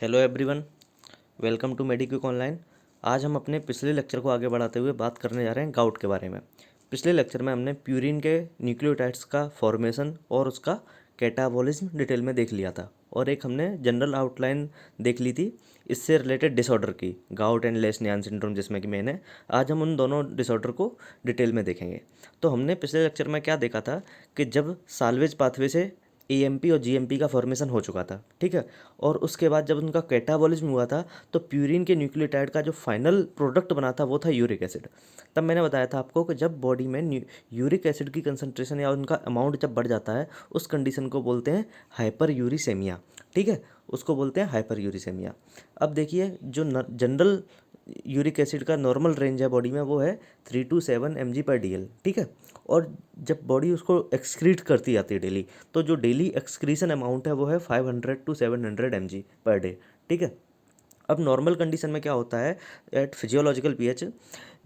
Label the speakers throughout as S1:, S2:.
S1: Hello everyone, welcome to Mediquick online. आज हम अपने पिछले लेक्चर को आगे बढ़ाते हुए बात करने जा रहे हैं गाउट के बारे में। पिछले लेक्चर में हमने प्यूरिन के न्यूक्लियोटाइड्स का फॉर्मेशन और उसका कैटाबॉलिज्म डिटेल में देख लिया था, और एक हमने जनरल आउटलाइन देख ली थी इससे रिलेटेड डिसऑर्डर की, गाउट एंड लेशनियान सिंड्रोम जिसमें कि मेन है। आज हम उन दोनों डिसऑर्डर को डिटेल में देखेंगे। तो हमने पिछले लेक्चर में क्या देखा था कि जब साल्वेज पाथवे से एएमपी और जीएमपी का फॉर्मेशन हो चुका था, ठीक है, और उसके बाद जब उनका कैटाबॉलिज्म हुआ था तो प्यूरिन के न्यूक्लियोटाइड का जो फाइनल प्रोडक्ट बना था वो था यूरिक एसिड। तब मैंने बताया था आपको कि जब बॉडी में यूरिक एसिड की कंसंट्रेशन या उनका अमाउंट जब बढ़ जाता है उस कंडीशन को बोलते हैं हाइपर यूरिसेमिया, ठीक है, उसको बोलते हैं हाइपर यूरिसेमिया। अब देखिए जो जनरल यूरिक एसिड का नॉर्मल रेंज है बॉडी में वो है 3 to 7 mg/dl, ठीक है। और जब बॉडी उसको एक्सक्रीट करती जाती है डेली, तो जो डेली एक्सक्रीशन अमाउंट है वो है 500 to 700 mg/day, ठीक है। अब नॉर्मल कंडीशन में क्या होता है, एट फिजियोलॉजिकल पीएच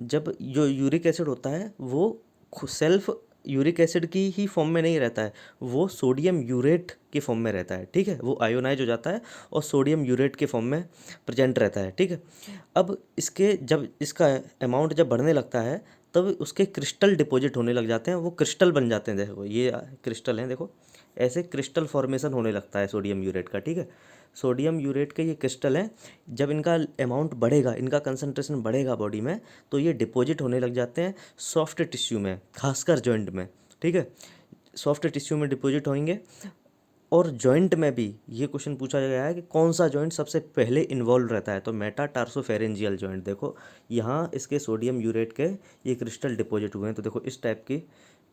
S1: जब जो यूरिक एसिड होता है वो सेल्फ यूरिक एसिड की ही फॉर्म में नहीं रहता है, वो सोडियम यूरेट के फॉर्म में रहता है, ठीक है। वो आयोनाइज हो जाता है और सोडियम यूरेट के फॉर्म में प्रेजेंट रहता है, ठीक है। अब इसके जब इसका अमाउंट जब बढ़ने लगता है तब उसके क्रिस्टल डिपॉजिट होने लग जाते हैं, वो क्रिस्टल बन जाते हैं। देखो ये क्रिस्टल हैं, देखो ऐसे क्रिस्टल फॉर्मेशन होने लगता है सोडियम यूरेट का, ठीक है। सोडियम यूरेट के ये क्रिस्टल हैं, जब इनका अमाउंट बढ़ेगा, इनका कंसंट्रेशन बढ़ेगा बॉडी में, तो ये डिपॉजिट होने लग जाते हैं सॉफ्ट टिश्यू में, खासकर जॉइंट में, ठीक है। सॉफ्ट टिश्यू में डिपॉजिट होंगे। और जॉइंट में भी ये क्वेश्चन पूछा गया है कि कौन सा जॉइंट सबसे पहले इन्वॉल्व रहता है, तो मेटाटार्सोफेरेंजियल जॉइंट। देखो यहाँ इसके सोडियम यूरेट के ये क्रिस्टल डिपॉजिट हुए हैं, तो देखो इस टाइप की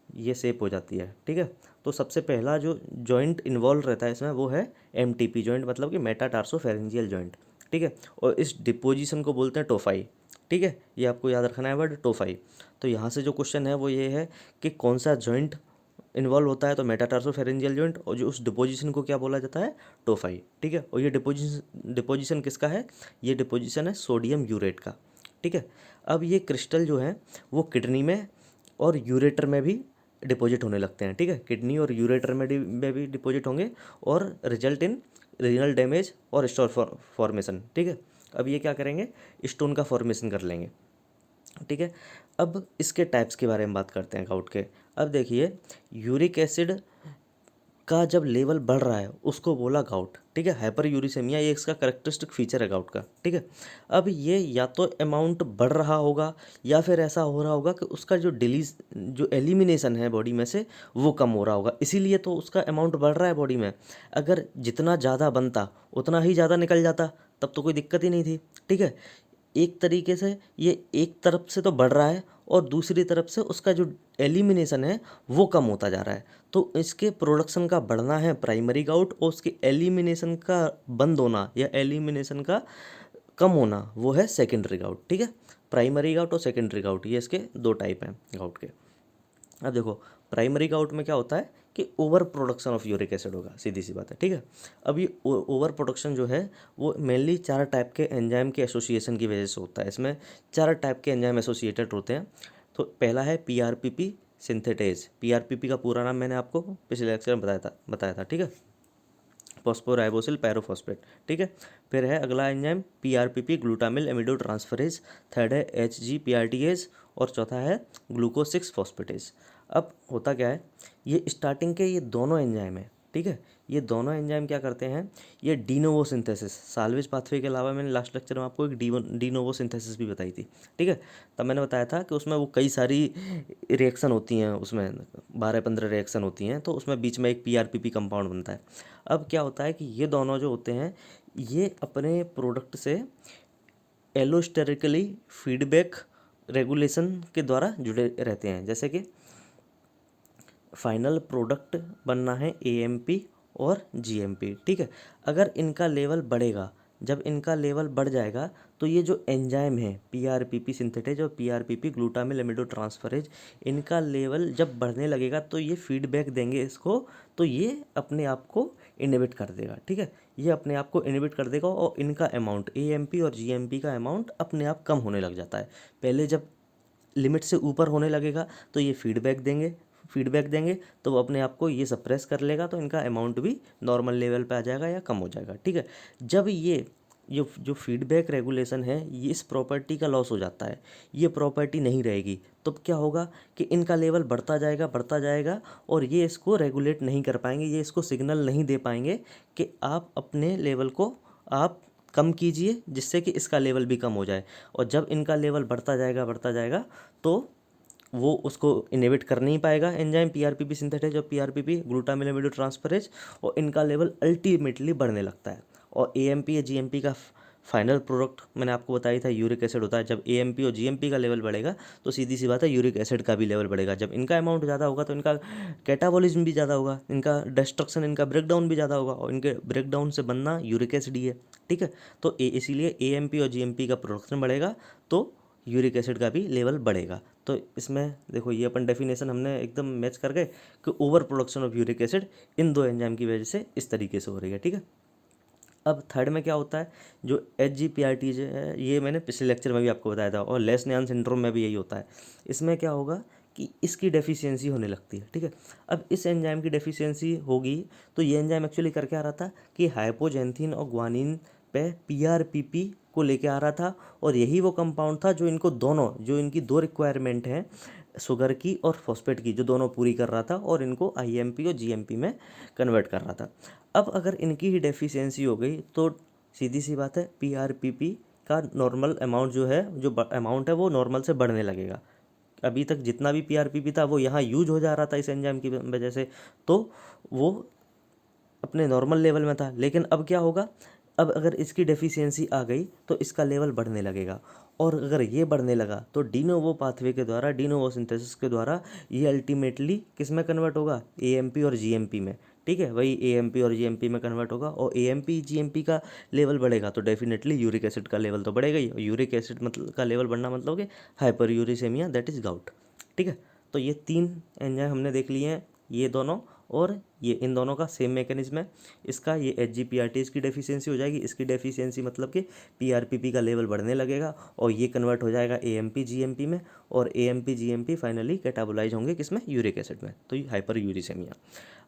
S1: ये शेप हो जाती है, ठीक है। तो सबसे पहला जो जॉइंट इन्वॉल्व रहता है इसमें वो है एमटीपी जॉइंट, मतलब कि मेटाटार्सोफेरेंजियल जॉइंट, ठीक है। और इस डिपोजिशन को बोलते हैं टोफाई, ठीक है। ये आपको याद रखना है वर्ड टोफाई। तो यहाँ से जो क्वेश्चन है वो ये है कि कौन सा जॉइंट इन्वॉल्व होता है, तो मेटाटार्सोफेरेंजियल जॉइंट, और जो उस डिपोजिशन को क्या बोला जाता है, टोफाई, ठीक है। और ये डिपोजिशन किसका है, ये डिपोजिशन है सोडियम यूरेट का, ठीक है। अब ये क्रिस्टल जो है वो किडनी में और यूरेटर में भी डिपॉजिट होने लगते हैं, ठीक है। किडनी और यूरेटर में भी डिपॉजिट होंगे और रिजल्ट इन रीनल डैमेज और स्टोन फॉर्मेशन, ठीक है। अब ये क्या करेंगे, स्टोन का फॉर्मेशन कर लेंगे, ठीक है। अब इसके टाइप्स के बारे में बात करते हैं गाउट के। अब देखिए यूरिक एसिड का जब लेवल बढ़ रहा है उसको बोला गाउट, ठीक है। हाइपर यूरिसेमिया ये इसका करेक्टरिस्टिक फीचर है गाउट का, ठीक है। अब ये या तो अमाउंट बढ़ रहा होगा या फिर ऐसा हो रहा होगा कि उसका जो एलिमिनेशन है बॉडी में से वो कम हो रहा होगा, इसीलिए तो उसका अमाउंट बढ़ रहा है बॉडी में। अगर जितना ज़्यादा बनता उतना ही ज़्यादा निकल जाता तब तो कोई दिक्कत ही नहीं थी, ठीक है। एक तरीके से ये एक तरफ से तो बढ़ रहा है और दूसरी तरफ से उसका जो एलिमिनेशन है वो कम होता जा रहा है। तो इसके प्रोडक्शन का बढ़ना है प्राइमरी गाउट, और उसके एलिमिनेशन का बंद होना या एलिमिनेशन का कम होना वो है सेकेंडरी गाउट, ठीक है। प्राइमरी गाउट और सेकेंडरी गाउट ये इसके दो टाइप हैं गाउट के। अब देखो प्राइमरी गाउट में क्या होता है कि over production of uric acid होगा, सीधी सी बात है, ठीक है। अब ये ओवर प्रोडक्शन जो है वो मेनली 4 टाइप के एंजाइम के एसोसिएशन की वजह से होता है। इसमें 4 टाइप के एंजाइम एसोसिएटेड होते हैं। तो पहला है पीआरपीपी सिंथेटेज। पीआरपीपी का पूरा नाम मैंने आपको पिछले लेक्चर में बताया था, ठीक है, फॉस्फोराइबोसिल पैरोफॉस्फेट, ठीक है। फिर है अगला एंजाइम पीआरपीपी ग्लूटामिल एमिडो ट्रांसफरेज। थर्ड है एचजीपीआरटीएज। और चौथा है ग्लूकोज 6 फॉस्फेटेज। अब होता क्या है, ये स्टार्टिंग के ये दोनों एंजाइम है, ठीक है। ये दोनों एंजाइम क्या करते हैं, ये डीनोवो सिंथेसिस, साल्वेज पाथवे के अलावा मैंने लास्ट लेक्चर में आपको एक डीनोवो सिंथेसिस भी बताई थी, ठीक है। तब मैंने बताया था कि उसमें वो कई सारी रिएक्शन होती हैं, उसमें 12-15 रिएक्शन होती हैं, तो उसमें बीच में एक पीआरपीपी कंपाउंड बनता है। अब क्या होता है कि ये दोनों जो होते हैं ये अपने प्रोडक्ट से एलोस्टेरिकली फीडबैक रेगुलेशन के द्वारा जुड़े रहते हैं। जैसे कि फाइनल प्रोडक्ट बनना है एएमपी और जीएमपी, ठीक है। अगर इनका लेवल बढ़ेगा, जब इनका लेवल बढ़ जाएगा तो ये जो एंजाइम है पीआरपीपी सिंथेटेज और पीआरपीपी ग्लूटामिल एमिडो ट्रांसफरेज, इनका लेवल जब बढ़ने लगेगा तो ये फीडबैक देंगे इसको, तो ये अपने आप को इनहिबिट कर देगा, ठीक है। ये अपने आप को इनहिबिट कर देगा और इनका अमाउंट एएमपी और जीएमपी का अमाउंट अपने आप कम होने लग जाता है। पहले जब लिमिट से ऊपर होने लगेगा तो ये फीडबैक देंगे, फीडबैक देंगे तो वो अपने आप को ये सप्रेस कर लेगा, तो इनका अमाउंट भी नॉर्मल लेवल पे आ जाएगा या कम हो जाएगा। ठीक है, जब ये जो फीडबैक रेगुलेशन है ये इस प्रॉपर्टी का लॉस हो जाता है, ये प्रॉपर्टी नहीं रहेगी, तो क्या होगा कि इनका लेवल बढ़ता जाएगा और ये इसको रेगुलेट नहीं कर पाएंगे, ये इसको सिग्नल नहीं दे पाएंगे कि आप अपने लेवल को आप कम कीजिए जिससे कि इसका लेवल भी कम हो जाए। और जब इनका लेवल बढ़ता जाएगा तो वो उसको इनहिबिट कर नहीं पाएगा एंजाइम पीआरपीपी सिंथेटेज और पीआरपीपी ग्लूटामिल एमिडो ट्रांसफरेज, और इनका लेवल अल्टीमेटली बढ़ने लगता है। और एएमपी या जीएमपी का फाइनल प्रोडक्ट मैंने आपको बताया था यूरिक एसिड होता है। जब एएमपी और जीएमपी का लेवल बढ़ेगा तो सीधी सी बात है यूरिक एसिड का भी लेवल बढ़ेगा। जब इनका अमाउंट ज़्यादा होगा तो इनका कैटाबॉलिज्म भी ज़्यादा होगा, इनका डिस्ट्रक्शन, इनका ब्रेकडाउन भी ज़्यादा होगा, और इनके ब्रेकडाउन से बनना यूरिक एसिड ही है। ठीक है, तो इसीलिए एएमपी और जीएमपी का प्रोडक्शन बढ़ेगा तो यूरिक एसिड का भी लेवल बढ़ेगा। तो इसमें देखो ये अपन डेफिनेशन हमने एकदम मैच कर गए कि over production of uric acid in दो एंजाइम की वजह से इस तरीके से हो रही है। ठीक है, अब थर्ड में क्या होता है, जो HGPRT है ये मैंने पिछले लेक्चर में भी आपको बताया था, और लेस्नियान सिंड्रोम में भी यही होता है। इसमें क्या होगा कि इसकी डेफिशिएंसी होने लगती है। ठीक है, अब इस एंजाइम की डेफिशिएंसी होगी तो ये एंजाइम एक्चुअली करके आ रहा था कि हाइपोजेंथिन और ग्वानिन पे PRPP को लेके आ रहा था, और यही वो कंपाउंड था जो इनको दोनों, जो इनकी दो रिक्वायरमेंट हैं शुगर की और फॉस्फेट की, जो दोनों पूरी कर रहा था और इनको IMP और GMP में कन्वर्ट कर रहा था। अब अगर इनकी ही डेफिशिएंसी हो गई तो सीधी सी बात है PRPP का नॉर्मल अमाउंट जो है, जो अमाउंट है वो नॉर्मल से बढ़ने लगेगा। अभी तक जितना भी PRPP था वो यहाँ यूज हो जा रहा था इस एंजाइम की वजह से, तो वो अपने नॉर्मल लेवल में था। लेकिन अब क्या होगा, अब अगर इसकी डेफिशिएंसी आ गई तो इसका लेवल बढ़ने लगेगा, और अगर ये बढ़ने लगा तो डीनोवो पाथवे के द्वारा, डीनोवो सिंथेसिस के द्वारा ये अल्टीमेटली किस में कन्वर्ट होगा, AMP और GMP में। ठीक है, वही AMP और GMP में कन्वर्ट होगा, और AMP GMP का लेवल बढ़ेगा तो डेफिनेटली यूरिक एसिड का लेवल तो बढ़ेगा ही। यूरिक एसिड मतलब का लेवल बढ़ना मतलब कि हाइपर यूरिसेमिया, दैट इज गाउट। ठीक है, तो ये तीन एंजाइम हमने देख लिए हैं, ये दोनों और ये, इन दोनों का सेम मैकेनिज्म है। इसका ये HGPRT इसकी डेफिशिएंसी हो जाएगी, इसकी डेफिशिएंसी मतलब कि PRPP का लेवल बढ़ने लगेगा और ये कन्वर्ट हो जाएगा AMP GMP में, और AMP GMP फाइनली कैटाबोलाइज होंगे किसमें, यूरिक एसिड में, तो ये हाइपर यूरिसेमिया।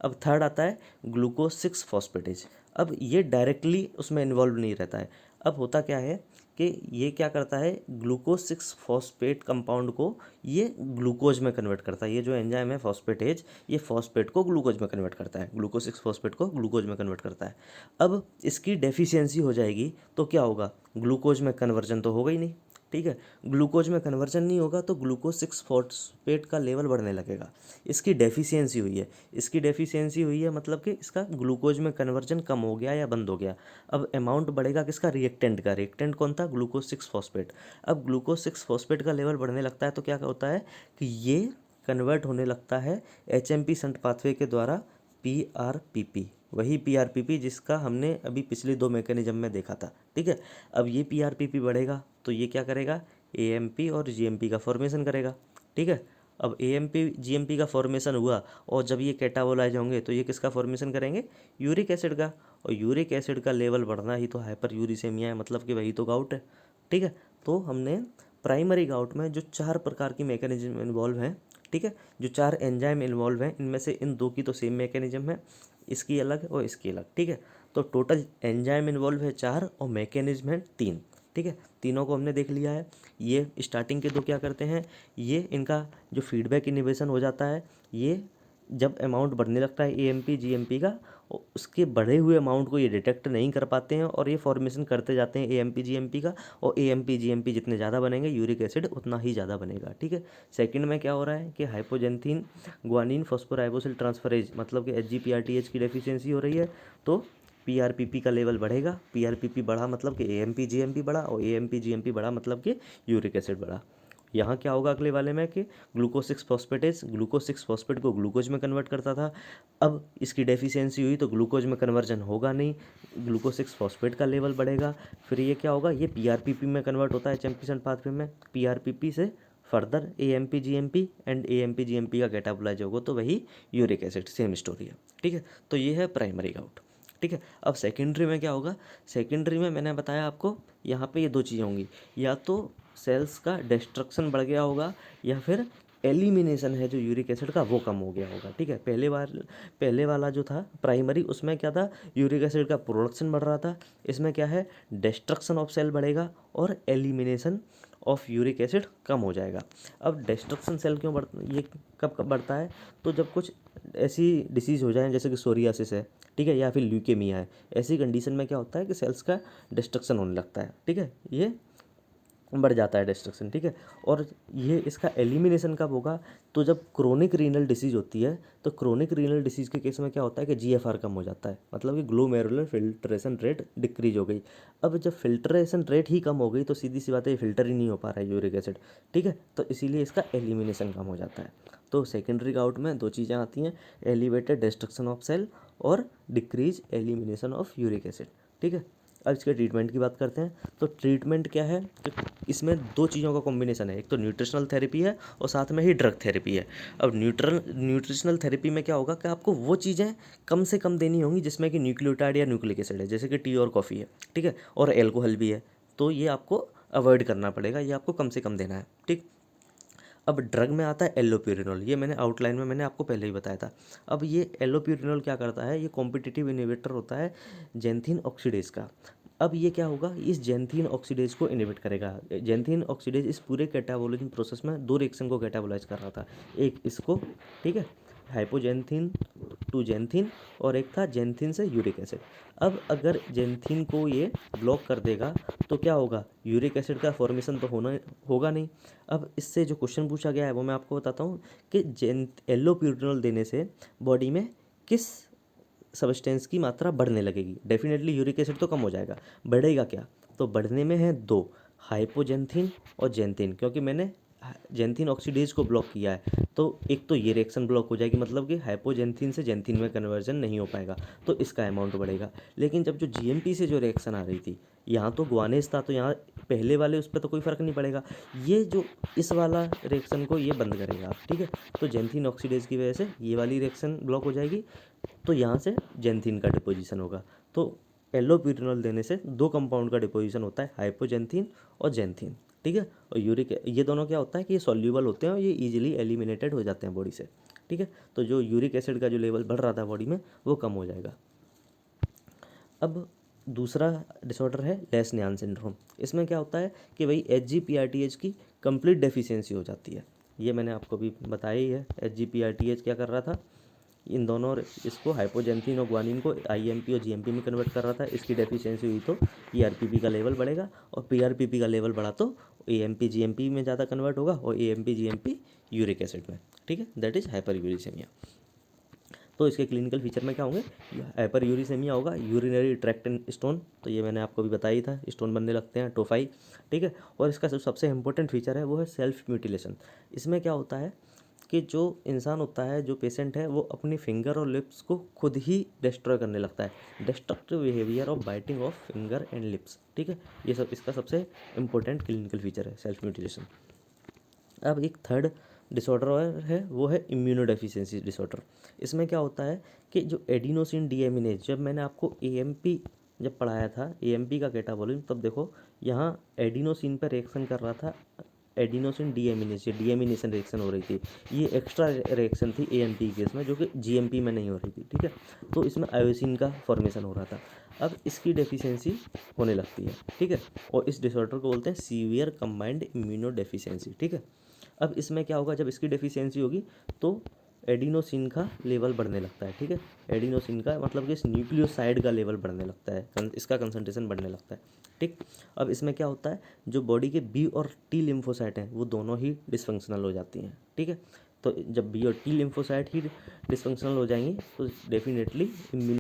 S1: अब थर्ड आता है ग्लूकोज 6 फॉस्फेटेज। अब ये डायरेक्टली उसमें इन्वॉल्व नहीं रहता है। अब होता क्या है कि ये क्या करता है, ग्लूकोज 6 फॉस्फेट कंपाउंड को ये ग्लूकोज में कन्वर्ट करता है। ये जो एंजाइम है फॉस्फेटेज, ये फॉस्फेट को ग्लूकोज में कन्वर्ट करता है, ग्लूकोज 6 फॉस्फेट को ग्लूकोज में कन्वर्ट करता है। अब इसकी डेफिशिएंसी हो जाएगी तो क्या होगा, ग्लूकोज में कन्वर्जन तो होगा ही नहीं। ठीक है, ग्लूकोज में कन्वर्जन नहीं होगा तो ग्लूकोज 6 फॉस्फेट का लेवल बढ़ने लगेगा। इसकी डेफिशिएंसी हुई है, इसकी डेफिशिएंसी हुई है मतलब कि इसका ग्लूकोज में कन्वर्जन कम हो गया या बंद हो गया। अब अमाउंट बढ़ेगा किसका, रिएक्टेंट का। रिएक्टेंट कौन था, ग्लूकोज 6 फॉस्फेट। अब ग्लूकोज 6 फॉस्फेट का लेवल बढ़ने लगता है तो क्या होता है कि ये कन्वर्ट होने लगता है HMP शंट पाथवे के द्वारा PRPP, वही PRPP जिसका हमने अभी पिछले दो मैकेनिज्म में देखा था। ठीक है, अब ये PRPP बढ़ेगा तो ये क्या करेगा, AMP और GMP का फॉर्मेशन करेगा। ठीक है, अब AMP GMP का फॉर्मेशन हुआ और जब ये कैटाबोलाइज होंगे तो ये किसका फॉर्मेशन करेंगे, यूरिक एसिड का। और यूरिक एसिड का लेवल बढ़ना ही तो हाइपर यूरिसेमिया है, मतलब कि वही तो गाउट है। ठीक है, तो हमने प्राइमरी गाउट में जो 4 प्रकार की मैकेनिज्म इन्वॉल्व हैं, ठीक है, जो 4 एंजाइम इन्वॉल्व हैं, इनमें से इन दो की तो सेम मैकेनिज्म है, इसकी अलग और इसकी अलग। ठीक है, तो टोटल एंजाइम इन्वॉल्व है 4 और मैकेनिज्म है 3। ठीक है, तीनों को हमने देख लिया है। ये स्टार्टिंग के दो क्या करते हैं, ये इनका जो फीडबैक इनिबिशन हो जाता है, ये जब अमाउंट बढ़ने लगता है AMP GMP का, और उसके बढ़े हुए अमाउंट को ये डिटेक्ट नहीं कर पाते हैं और ये फॉर्मेशन करते जाते हैं AMP GMP का, और AMP GMP जितने ज़्यादा बनेंगे यूरिक एसिड उतना ही ज़्यादा बनेगा। ठीक है, सेकंड में क्या हो रहा है कि हाइपोजेंथिन ग्वानिन फॉस्फोराइबोसिल ट्रांसफरेज मतलब कि HGPRTH की डेफिशिएंसी हो रही है तो PRPP का लेवल बढ़ेगा। PRPP बढ़ा मतलब कि AMP GMP बढ़ा, और AMP GMP बढ़ा मतलब कि यूरिक एसिड बढ़ा। यहाँ क्या होगा अगले वाले में कि ग्लूकोज 6 फॉस्फेटेज ग्लूकोज 6 फॉस्फेट को ग्लूकोज में कन्वर्ट करता था। अब इसकी डेफिशिएंसी हुई तो ग्लूकोज में कन्वर्जन होगा नहीं, ग्लूकोज 6 फॉस्फेट का लेवल बढ़ेगा। फिर ये क्या होगा, ये PRPP में कन्वर्ट होता है चैम्पियन पाथवे में, PRPP से further AMP GMP and AMP GMP का कैटाबोलाइज होगा तो वही यूरिक एसिड, सेम स्टोरी है। ठीक है, तो ये है प्राइमरी गाउट। ठीक है, अब सेकेंडरी में क्या होगा, सेकेंडरी में मैंने बताया आपको यहाँ पे ये दो चीज़ें होंगी, या तो सेल्स का डिस्ट्रक्शन बढ़ गया होगा या फिर एलिमिनेशन है जो यूरिक एसिड का वो कम हो गया होगा। ठीक है, पहले वाला जो था प्राइमरी, उसमें क्या था, यूरिक एसिड का प्रोडक्शन बढ़ रहा था। इसमें क्या है, डिस्ट्रक्शन ऑफ सेल बढ़ेगा और एलिमिनेशन ऑफ यूरिक एसिड कम हो जाएगा। अब डिस्ट्रक्शन सेल क्यों ये कब बढ़ता है, तो जब कुछ ऐसी डिसीज़ हो जाए जैसे कि सोरियासिस है, ठीक है, या फिर ल्यूकेमिया है, ऐसी कंडीशन में क्या होता है कि सेल्स का डिस्ट्रक्शन होने लगता है। ठीक है, ये बढ़ जाता है डिस्ट्रक्शन। ठीक है, और ये इसका एलिमिनेशन कब होगा, तो जब क्रोनिक रीनल डिसीज़ होती है, तो क्रोनिक रीनल डिसीज़ के केस में क्या होता है कि जीएफआर कम हो जाता है, मतलब कि ग्लोमेरुलर फिल्ट्रेशन रेट डिक्रीज हो गई। अब जब फिल्ट्रेशन रेट ही कम हो गई तो सीधी सी बात है, ये फिल्टर ही नहीं हो पा रहा है यूरिक एसिड। ठीक है, तो इसीलिए इसका एलिमिनेशन कम हो जाता है। तो सेकेंडरी आउट में दो चीज़ें आती हैं, एलिवेटेड डिस्ट्रक्शन ऑफ सेल और decrease elimination of uric acid. ठीक है, अब इसके ट्रीटमेंट की बात करते हैं। तो ट्रीटमेंट क्या है, कि इसमें दो चीज़ों का कॉम्बिनेशन है, एक तो न्यूट्रिशनल थेरेपी है और साथ में ही ड्रग थेरेपी है। अब न्यूट्रिशनल थेरेपी में क्या होगा कि आपको वो चीज़ें कम से कम देनी होंगी जिसमें कि न्यूक्लियोटाइड या न्यूक्लिक एसिड है, जैसे कि टी और कॉफ़ी है। ठीक है, और एल्कोहल भी है, तो ये आपको अवॉइड करना पड़ेगा, ये आपको कम से कम देना है। ठीक, अब ड्रग में आता है एलोप्यूरिनोल, ये मैंने आउटलाइन में मैंने आपको पहले ही बताया था। अब ये एलोप्यूरिनोल क्या करता है, ये कॉम्पिटिटिव इनहिबिटर होता है जेंथिन ऑक्सीडेज का। अब ये क्या होगा, इस जेंथिन ऑक्सीडेज को इनहिबिट करेगा। जेंथिन ऑक्सीडेज इस पूरे कैटाबोलिज्म प्रोसेस में दो रिएक्शन को कैटाबोलाइज कर रहा था, एक इसको, ठीक है, हाइपोजेंथिन टू जेंथिन, और एक था जेंथिन से यूरिक एसिड। अब अगर जेंथिन को ये ब्लॉक कर देगा तो क्या होगा, यूरिक एसिड का फॉर्मेशन तो होगा नहीं। अब इससे जो क्वेश्चन पूछा गया है वो मैं आपको बताता हूँ कि एलोप्यूरिनोल देने से बॉडी में किस सब्सटेंस की मात्रा बढ़ने लगेगी। डेफिनेटली यूरिक एसिड तो कम हो जाएगा, बढ़ेगा क्या, तो बढ़ने में है दो, हाइपोजेंथिन और जेंथिन, क्योंकि मैंने जेंथिन ऑक्सीडेज को ब्लॉक किया है, तो एक तो ये रिएक्शन ब्लॉक हो जाएगी, मतलब कि हाइपोजेंथिन से जेंथिन में कन्वर्जन नहीं हो पाएगा, तो इसका अमाउंट बढ़ेगा। लेकिन जब जो जीएमपी से जो रिएक्शन आ रही थी, यहाँ तो ग्वानेस था, तो यहाँ पहले वाले उस पर तो कोई फ़र्क नहीं पड़ेगा, ये जो इस वाला रिएक्शन को ये बंद करेगा। ठीक है, तो जेंथिन ऑक्सीडेज की वजह से ये वाली रिएक्शन ब्लॉक हो जाएगी, तो यहाँ से जेंथिन का डिपोजिशन होगा। तो एलोप्यूरिनोल देने से दो कंपाउंड का डिपोजिशन होता है, हाइपोजेंथिन और जेंथिन। ठीक है, और यूरिक, ये दोनों क्या होता है कि ये सॉल्यूबल होते हैं और ये इजीली एलिमिनेटेड हो जाते हैं बॉडी से। ठीक है, तो जो यूरिक एसिड का जो लेवल बढ़ रहा था बॉडी में वो कम हो जाएगा। अब दूसरा डिसऑर्डर है लेस्नियान सिंड्रोम। इसमें क्या होता है कि भाई HGPRTH की कंप्लीट डेफिशिएंसी हो जाती है। ये मैंने आपको भी बताया ही है, HGPRTH क्या कर रहा था, इन दोनों इसको हाइपोजेंथिन और ग्वानिन को IMP और GMP में कन्वर्ट कर रहा था। इसकी डेफिशिएंसी हुई तो PRPP का लेवल बढ़ेगा, और PRPP का लेवल बढ़ा तो AMP GMP में ज़्यादा कन्वर्ट होगा, और AMP GMP यूरिक एसिड में। ठीक है, दैट इज़ हाइपर यूरिसेमिया। तो इसके क्लिनिकल फीचर में क्या होंगे, हाइपर यूरिसेमिया होगा, यूरिनरी ट्रैक्ट स्टोन, तो ये मैंने आपको भी बताया ही था, स्टोन बनने लगते हैं, टोफाई। ठीक है, और इसका सबसे इंपॉर्टेंट फीचर है वो है सेल्फ म्यूटिलेशन। इसमें क्या होता है कि जो इंसान होता है, जो पेशेंट है, वो अपनी फिंगर और लिप्स को खुद ही डिस्ट्रॉय करने लगता है, destructive behaviour of biting of finger and lips. ठीक है, ये सब इसका सबसे इंपॉर्टेंट क्लिनिकल फीचर है, सेल्फ म्यूटिलेशन। अब एक थर्ड डिसऑर्डर है वो है इम्यूनोडेफिशिएंसी डिसऑर्डर। इसमें क्या होता है कि जो एडिनोसिन डीएमिनेज, जब मैंने आपको एएमपी जब पढ़ाया था, एएमपी का कैटाबॉलिज्म, तब देखो यहाँ एडिनोसिन पर रिएक्शन कर रहा था, एडिनोसिन डीएमिनेज, ये डीएमिनेशन रिएक्शन हो रही थी, ये एक्स्ट्रा रिएक्शन थी एएमपी केस में, जो कि जीएमपी में नहीं हो रही थी। ठीक है, तो इसमें आयोसिन का फॉर्मेशन हो रहा था। अब इसकी डेफिशिएंसी होने लगती है। ठीक है, और इस डिसऑर्डर को बोलते हैं सीवियर कंबाइंड इम्यूनो डेफिशिएंसी। ठीक है, अब इसमें क्या होगा, जब इसकी डेफिशिएंसी होगी तो एडिनोसिन का लेवल बढ़ने लगता है। ठीक है, एडिनोसिन का मतलब कि इस न्यूक्लियोसाइड का लेवल बढ़ने लगता है, इसका कंसंट्रेशन बढ़ने लगता है। ठीक, अब इसमें क्या होता है, जो बॉडी के बी और टी लिम्फोसाइट हैं वो दोनों ही डिसफंक्शनल हो जाती हैं। ठीक है, तो जब बी और टी लिम्फोसाइट ही डिसफंक्शनल हो जाएंगी तो डेफिनेटली इम्यून